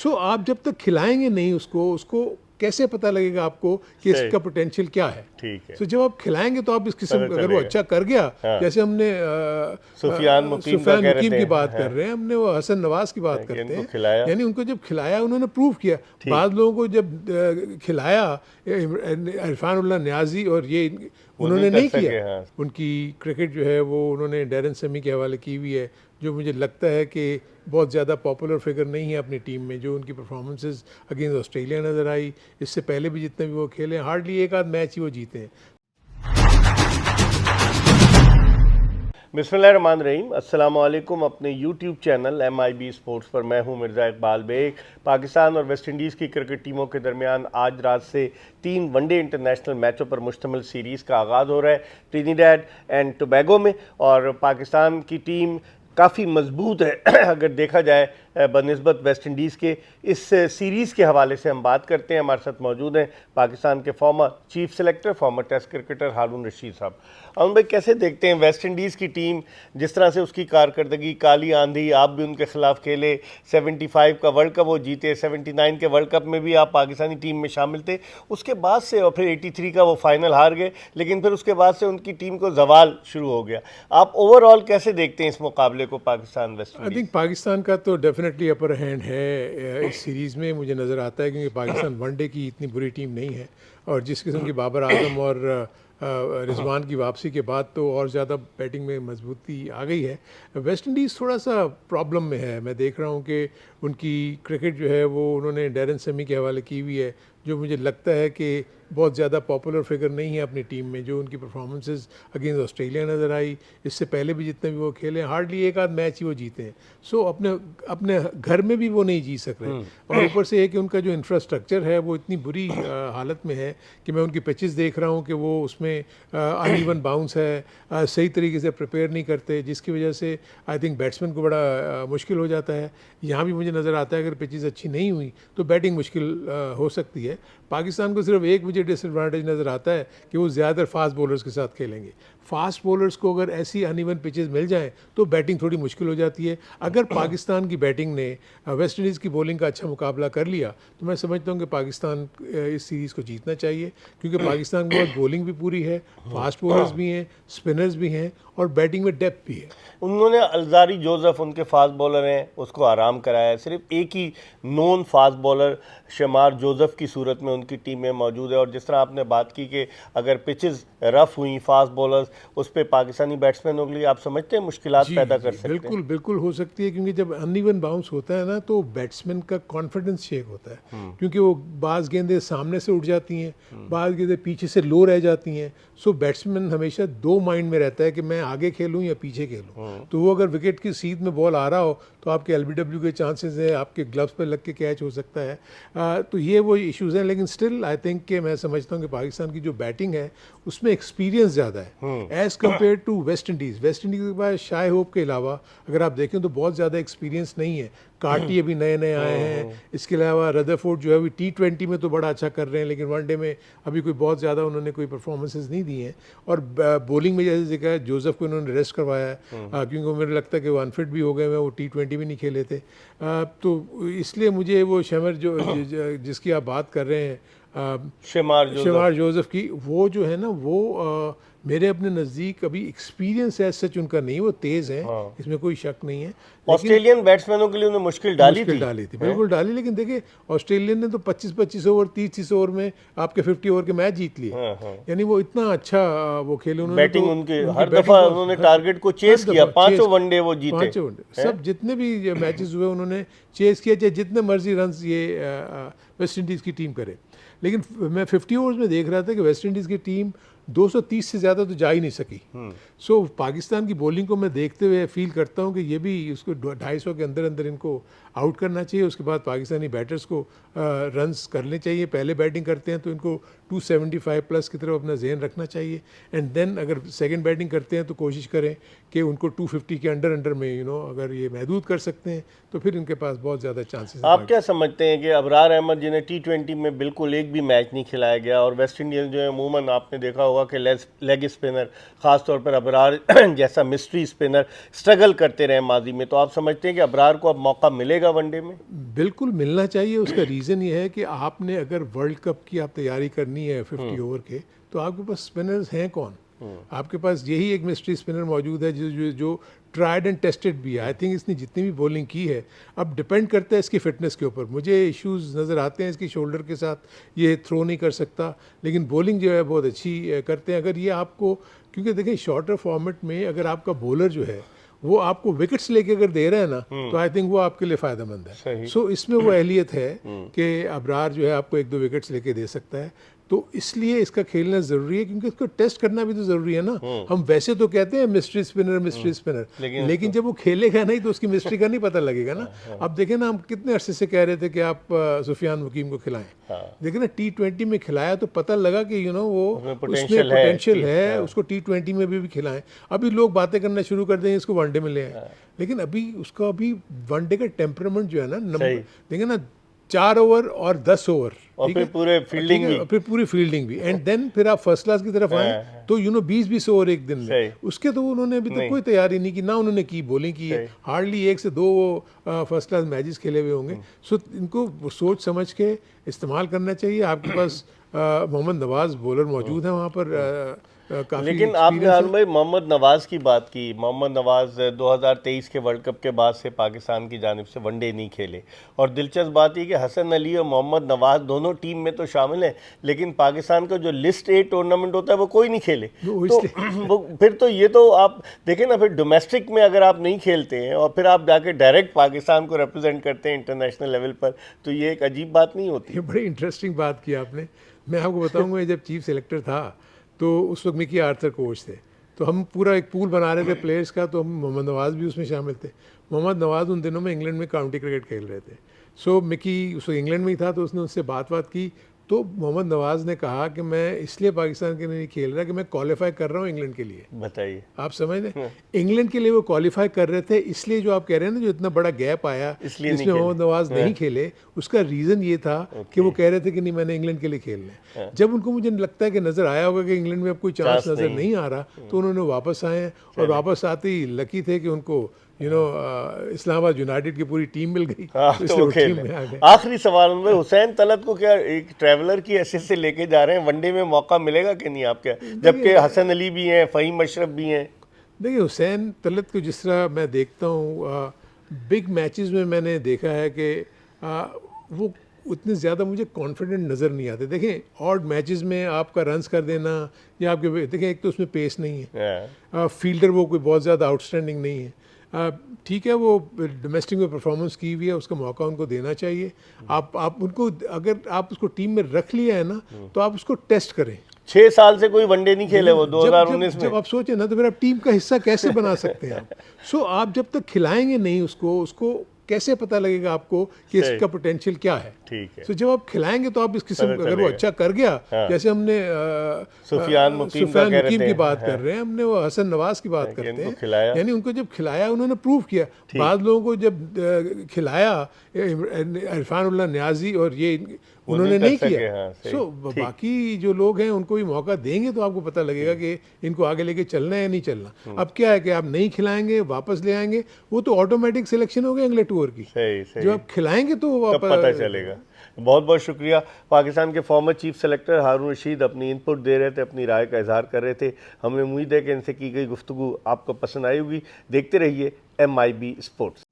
सो आप जब तक खिलाएंगे नहीं उसको उसको कैसे पता लगेगा आपको कि सही। इसका पोटेंशियल क्या है। ठीक है। सो जब आप खिलाएंगे तो आप इस किस्म, पता अगर वो चलेगा। अच्छा कर गया, हाँ। जैसे हमने सुफियान मुकीम का सुफियान कह रहे मुकीम थे। की बात हाँ, कर रहे हैं, हमने वो हसन नवाज की बात कि करते इनको हैं, खिलाया। यानी उनको जब खिलाया उन्होंने प्रूव किया। ठीक। बाद लोगों को जब खिलाया इरफान उल्लाह न्याजी और ये वो उन्होंने कर नहीं सके। किया। हाँ। उनकी क्रिकेट जो है वो उन्होंने डैरन समी के हवाले की हुई है, जो मुझे लगता है कि बहुत ज़्यादा पॉपुलर फिगर नहीं है अपनी टीम में। जो उनकी परफॉर्मेंसेस अगेंस्ट ऑस्ट्रेलिया नज़र आई, इससे पहले भी जितने भी वो खेले, हार्डली एक आध मैच ही वो जीते हैं। बिस्मिल्लाहिर्रहमानिर्रहीम, अस्सलाम वालेकुम। अपने YouTube चैनल MIB स्पोर्ट्स पर मैं हूं मिर्ज़ा इकबाल बेग। पाकिस्तान और वेस्ट इंडीज़ की क्रिकेट टीमों के दरमियान आज रात से 3 वनडे इंटरनेशनल मैचों पर मुश्तमिल सीरीज़ का आगाज़ हो रहा है ट्रिनिडाद एंड टोबैगो में, और पाकिस्तान की टीम काफ़ी मजबूत है अगर देखा जाए बनिस्बत वेस्ट इंडीज़ के। इस सीरीज़ के हवाले से हम बात करते हैं। हमारे साथ मौजूद हैं पाकिस्तान के former chief selector, former test cricketer Haroon Rashid sahab. Arun भाई, कैसे देखते हैं वेस्ट इंडीज़ की टीम, जिस तरह से उसकी कारकर्दगी, काली आंधी, आप भी उनके खिलाफ खेले, 75 का वर्ल्ड कप वो जीते, 79 के वर्ल्ड कप में भी आप पाकिस्तानी टीम में शामिल थे, उसके बाद से, और फिर 83 का वो फाइनल हार गए, लेकिन फिर उसके बाद से उनकी टीम को जवाल शुरू हो गया। आप ओवरऑल कैसे देखते हैं इस मुकाबले को, पाकिस्तान वेस्ट आई इंडीज? थिंक पाकिस्तान का तो डेफिनेटली अपर हैंड है इस सीरीज़ में, मुझे नज़र आता है, क्योंकि पाकिस्तान वनडे की इतनी बुरी टीम नहीं है, और जिस किस्म की बाबर आजम और रिजवान की वापसी के बाद तो और ज़्यादा बैटिंग में मजबूती आ गई है। वेस्ट इंडीज़ थोड़ा सा प्रॉब्लम में है। मैं देख रहा हूँ कि उनकी क्रिकेट जो है वो उन्होंने डैरन समी के हवाले की हुई है, जो मुझे लगता है कि बहुत ज़्यादा पॉपुलर फिगर नहीं है अपनी टीम में। जो उनकी परफॉर्मेंसेस अगेंस्ट ऑस्ट्रेलिया नज़र आई, इससे पहले भी जितने भी वो खेले, हार्डली एक आध मैच ही वो जीते हैं। सो अपने अपने घर में भी वो नहीं जीत सक रहे, और ऊपर से है कि उनका जो इंफ्रास्ट्रक्चर है वो इतनी बुरी हालत में है कि मैं उनकी पिचेस देख रहा हूँ कि वो उसमें अनइवन बाउंस है, सही तरीके से प्रिपेयर नहीं करते, जिसकी वजह से आई थिंक बैट्समैन को बड़ा मुश्किल हो जाता है। यहाँ भी मुझे नज़र आता है अगर पिचेस अच्छी नहीं हुई तो बैटिंग मुश्किल हो सकती है। पाकिस्तान को सिर्फ एक मुझे डिसएडवांटेज नज़र आता है कि वो ज़्यादातर फास्ट बॉलर्स के साथ खेलेंगे। फास्ट बॉलर्स को अगर ऐसी अनइवन पिचेस मिल जाएं तो बैटिंग थोड़ी मुश्किल हो जाती है। अगर पाकिस्तान की बैटिंग ने वेस्ट इंडीज़ की बॉलिंग का अच्छा मुकाबला कर लिया तो मैं समझता हूँ कि पाकिस्तान इस सीरीज़ को जीतना चाहिए, क्योंकि पाकिस्तान के पास बॉलिंग भी पूरी है, फास्ट बॉलर्स भी हैं, स्पिनर्स भी हैं, और बैटिंग में डेप्थ भी है। उन्होंने अलजारी जोसेफ, उनके फास्ट बॉलर हैं, उसको आराम कराया है। सिर्फ एक ही non fast bowler Shamar Joseph की सूरत में उनकी टीम में मौजूद है। और जिस तरह आपने बात की कि अगर पिचेस रफ हुई, फास्ट बॉलर्स उस पर पाकिस्तानी बैट्समैनों के लिए आप समझते हैं मुश्किलात पैदा कर सकते हैं? बिल्कुल बिल्कुल हो सकती है, क्योंकि जब अनइवन बाउंस होता है ना तो बैट्समैन का कॉन्फिडेंस शेक होता है, क्योंकि वो बाज गेंदें सामने से उठ जाती हैं, बाज गेंदें पीछे से लो रह जाती हैं। सो बैट्समैन हमेशा दो माइंड में रहता है कि मैं आगे खेलूं या पीछे खेलूं। तो वो अगर विकेट की सीध में बॉल आ रहा हो तो आपके LBW के चांसेस है, आपके ग्लव्स पे लग के कैच हो सकता है। तो ये वो इश्यूज़ हैं, लेकिन स्टिल आई थिंक कि मैं समझता हूँ कि पाकिस्तान की जो बैटिंग है उसमें एक्सपीरियंस ज़्यादा है as compared to West Indies. West Indies के पास शाय होप के अलावा अगर आप देखें तो बहुत ज़्यादा एक्सपीरियंस नहीं है। कार्टी अभी नए नए आए हैं, इसके अलावा रदरफोर्ड जो है अभी T20 में तो बड़ा अच्छा कर रहे हैं, लेकिन वनडे में अभी कोई बहुत ज़्यादा उन्होंने कोई परफॉर्मेंसेस नहीं दी हैं। और बॉलिंग में जैसे देखा है, जोसेफ को उन्होंने रेस्ट करवाया है, क्योंकि मुझे लगता है कि वो अनफिट भी हो गए हैं, वो T20 भी नहीं खेले थे। तो इसलिए मुझे वो शमर जो जिसकी आप बात कर रहे हैं, शमार जोसेफ की, वो जो है ना वो मेरे अपने नज़दीक अभी एक्सपीरियंस है सच उनका नहीं, वो तेज़ हैं, इसमें कोई शक नहीं है। ऑस्ट्रेलियन बैट्समैनों के लिए उन्होंने मुश्किल डाली थी, बिल्कुल डाली। लेकिन देखिए ऑस्ट्रेलियन ने तो 25-25 ओवर, 30-30 ओवर में आपके 50 ओवर के मैच जीत लिए। यानी वो इतना अच्छा वो खेले उन्होंने, बैटिंग उनके हर दफा उन्होंने टारगेट को चेस किया। 5 वनडे वो जीते, 5 वनडे सब जितने भी मैचेस हुए उन्होंने चेस किया, चाहे जितने मर्जी रन ये वेस्ट इंडीज़ की टीम करे। लेकिन मैं 50 ओवर्स में देख रहा था कि वेस्ट इंडीज़ की टीम 230 से ज़्यादा तो जा ही नहीं सकी। सो पाकिस्तान की बॉलिंग को मैं देखते हुए फील करता हूँ कि ये भी उसको 250 के अंदर अंदर इनको आउट करना चाहिए। उसके बाद पाकिस्तानी बैटर्स को रन्स करने चाहिए। पहले बैटिंग करते हैं तो इनको 275 प्लस की तरफ अपना जहन रखना चाहिए, एंड देन अगर सेकंड बैटिंग करते हैं तो कोशिश करें कि उनको 250 के अंडर में अगर ये महदूद कर सकते हैं तो फिर इनके पास बहुत ज़्यादा चांसेस हैं। आप क्या समझते हैं कि अबरार अहमद, जिन्हें T20 में बिल्कुल एक भी मैच नहीं खिलाया गया, और वेस्ट इंडीज जो है अमूमन आपने देखा होगा कि लेग स्पिनर, ख़ासतौर पर अबरार जैसा मिस्ट्री स्पिनर स्ट्रगल करते रहे माजी में, तो आप समझते हैं कि अबरार को अब मौका मिलेगा मिलेगा वनडे में? बिल्कुल मिलना चाहिए। उसका रीज़न ये है कि आपने अगर वर्ल्ड कप की आप तैयारी करनी है 50 ओवर के, तो आपके पास स्पिनर्स हैं कौन? आपके पास यही एक मिस्ट्री स्पिनर मौजूद है जो ट्राइड एंड टेस्टेड भी है। आई थिंक इसने जितनी भी बॉलिंग की है, अब डिपेंड करता है इसकी फिटनेस के ऊपर। मुझे इश्यूज नज़र आते हैं इसकी शोल्डर के साथ, ये थ्रो नहीं कर सकता, लेकिन बॉलिंग जो है बहुत अच्छी करते हैं। अगर ये आपको, क्योंकि देखिए शॉर्टर फॉर्मेट में अगर आपका बॉलर जो है वो आपको विकेट्स लेके अगर दे रहे हैं ना, तो आई थिंक वो आपके लिए फ़ायदेमंद है। सो इसमें वो अहलियत है कि अबरार जो है आपको 1-2 विकेट्स लेके दे सकता है। तो इसलिए इसका खेलना ज़रूरी है, क्योंकि इसको टेस्ट करना भी तो ज़रूरी है ना। हम वैसे तो कहते हैं मिस्ट्री स्पिनर, लेकिन जब वो खेलेगा नहीं तो उसकी मिस्ट्री का नहीं पता लगेगा ना। अब देखें ना, हम कितने अरसे से कह रहे थे कि आप सुफियान मुकीम को खिलाएं। देखिए ना, T20 में खिलाया तो पता लगा कि वो उसमें पोटेंशियल है, उसको T20 में भी खिलाएं। अभी लोग बातें करना शुरू कर देंगे इसको वनडे में ले आए, लेकिन अभी उसका अभी वनडे का टेम्परामेंट जो है ना, नंबर देखें ना, 4 ओवर और 10 ओवर, और फिर पूरे फील्डिंग भी, फिर पूरी फील्डिंग भी, एंड देन फिर आप फर्स्ट क्लास की तरफ आए तो 20-20 ओवर एक दिन में। उसके तो उन्होंने अभी तक कोई तैयारी नहीं की ना, उन्होंने की बॉलिंग की है, हार्डली 1 से 2 फर्स्ट क्लास मैचेस खेले हुए होंगे। सो इनको सोच समझ के इस्तेमाल करना चाहिए। आपके पास मोहम्मद नवाज बॉलर मौजूद है वहाँ पर, लेकिन आपने हारून भाई मोहम्मद नवाज की बात की। मोहम्मद नवाज 2023 के वर्ल्ड कप के बाद से पाकिस्तान की जानिब से वनडे नहीं खेले, और दिलचस्प बात यह कि हसन अली और मोहम्मद नवाज दोनों टीम में तो शामिल हैं, लेकिन पाकिस्तान का जो लिस्ट ए टूर्नामेंट होता है वो कोई नहीं खेले। तो फिर तो ये तो आप देखें ना, फिर डोमेस्टिक में अगर आप नहीं खेलते हैं और फिर आप जाके डायरेक्ट पाकिस्तान को रिप्रेजेंट करते हैं इंटरनेशनल लेवल पर, तो ये एक अजीब बात नहीं होती? ये बड़ी इंटरेस्टिंग बात की आपने। मैं आपको बताऊँगा, जब चीफ सेलेक्टर था तो उस वक्त मिकी आर्थर कोच थे, तो हम पूरा एक पूल बना रहे थे प्लेयर्स का, तो हम मोहम्मद नवाज भी उसमें शामिल थे। मोहम्मद नवाज उन दिनों में इंग्लैंड में काउंटी क्रिकेट खेल रहे थे। सो मिकी उस वक्त इंग्लैंड में ही था, तो उसने उससे बात की, तो मोहम्मद नवाज ने कहा कि मैं इसलिए पाकिस्तान के लिए नहीं खेल रहा कि मैं क्वालिफाई कर रहा हूँ इंग्लैंड के लिए। बताइए, आप समझ रहे, इंग्लैंड के लिए वो क्वालिफाई कर रहे थे, इसलिए जो आप कह रहे हैं ना, जो इतना बड़ा गैप आया इसमें मोहम्मद नवाज नहीं खेले, उसका रीज़न ये था कि वो कह रहे थे कि नहीं, मैंने इंग्लैंड के लिए खेलना है। जब उनको, मुझे लगता है कि नज़र आया होगा कि इंग्लैंड में अब कोई चांस नज़र नहीं आ रहा, तो उन्होंने वापस आए, और वापस आते ही लकी थे कि उनको इस्लामाबाद यूनाइटेड की पूरी टीम मिल गई। तो वो टीम में आ गए। आखिरी सवाल में, हुसैन तलत को क्या एक ट्रैवलर की हैसियत से लेके जा रहे हैं, वनडे में मौका मिलेगा कि नहीं आपके, जबकि हसन अली भी हैं, फ़हीम अशरफ भी हैं? देखिए, हुसैन तलत को जिस तरह मैं देखता हूँ बिग मैचेस में, मैंने देखा है कि वो उतने ज़्यादा मुझे कॉन्फिडेंट नज़र नहीं आते। देखें, ऑड मैचेस में आपका रन्स कर देना, या आपके, देखें एक तो उसमें पेस नहीं है, फील्डर वो कोई बहुत ज़्यादा आउटस्टैंडिंग नहीं है। ठीक है, वो डोमेस्टिक में परफॉर्मेंस की हुई है, उसका मौका उनको देना चाहिए। आप उनको, अगर आप उसको टीम में रख लिया है ना, तो आप उसको टेस्ट करें। 6 साल से कोई वनडे नहीं खेले वो 2019 में। जब आप सोचें ना, तो फिर आप टीम का हिस्सा कैसे बना सकते हैं आप? सो आप जब तक खिलाएंगे नहीं उसको कैसे पता लगेगा आपको कि इसका पोटेंशियल क्या है? ठीक है। सो जब आप खिलाएंगे तो आप इस किस्म, अगर वो अच्छा कर गया, जैसे हमने सुफियान मुकीम की बात कर रहे हैं, हमने वो हसन नवाज की बात करते हैं, यानी उनको जब खिलाया उन्होंने प्रूव किया। बाद लोगों को जब खिलाया, इरफान उल्लाह न्याजी और ये, उन्होंने नहीं किया। सो बाकी जो लोग हैं उनको भी मौका देंगे तो आपको पता लगेगा कि इनको आगे लेके चलना है या नहीं चलना। अब क्या है कि आप नहीं खिलाएंगे, वापस ले आएंगे, वो तो ऑटोमेटिक सिलेक्शन हो गया अगले टूर की। जो आप खिलाएंगे तो वापस पता चलेगा। बहुत बहुत शुक्रिया। पाकिस्तान के फॉर्मर चीफ सेलेक्टर हारून रशीद अपनी इनपुट दे रहे थे, अपनी राय का इजहार कर रहे थे। हमें उम्मीद है कि इनसे की गई गुफ्तगू आपको पसंद आई होगी। देखते रहिए MIB स्पोर्ट्स।